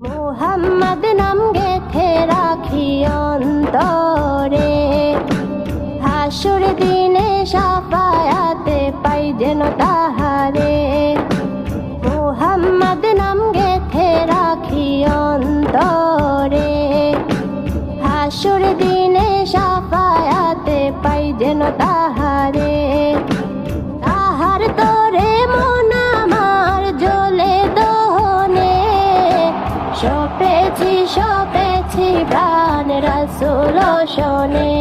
মুহাম্মদ নাম গেথে রাখি অন্তরে, হাসুর দিনে শাফায়াতে পাই যেন তাহারে। মুহাম্মদ নাম গেথে রাখি অন্তরে, হাসুর দিনে শাফায়াতে পাই যেন তাহারে। তাহার তোরে মন আমার জ্বলে দহনে, সপেছি প্রাণ রাসূল শোনে।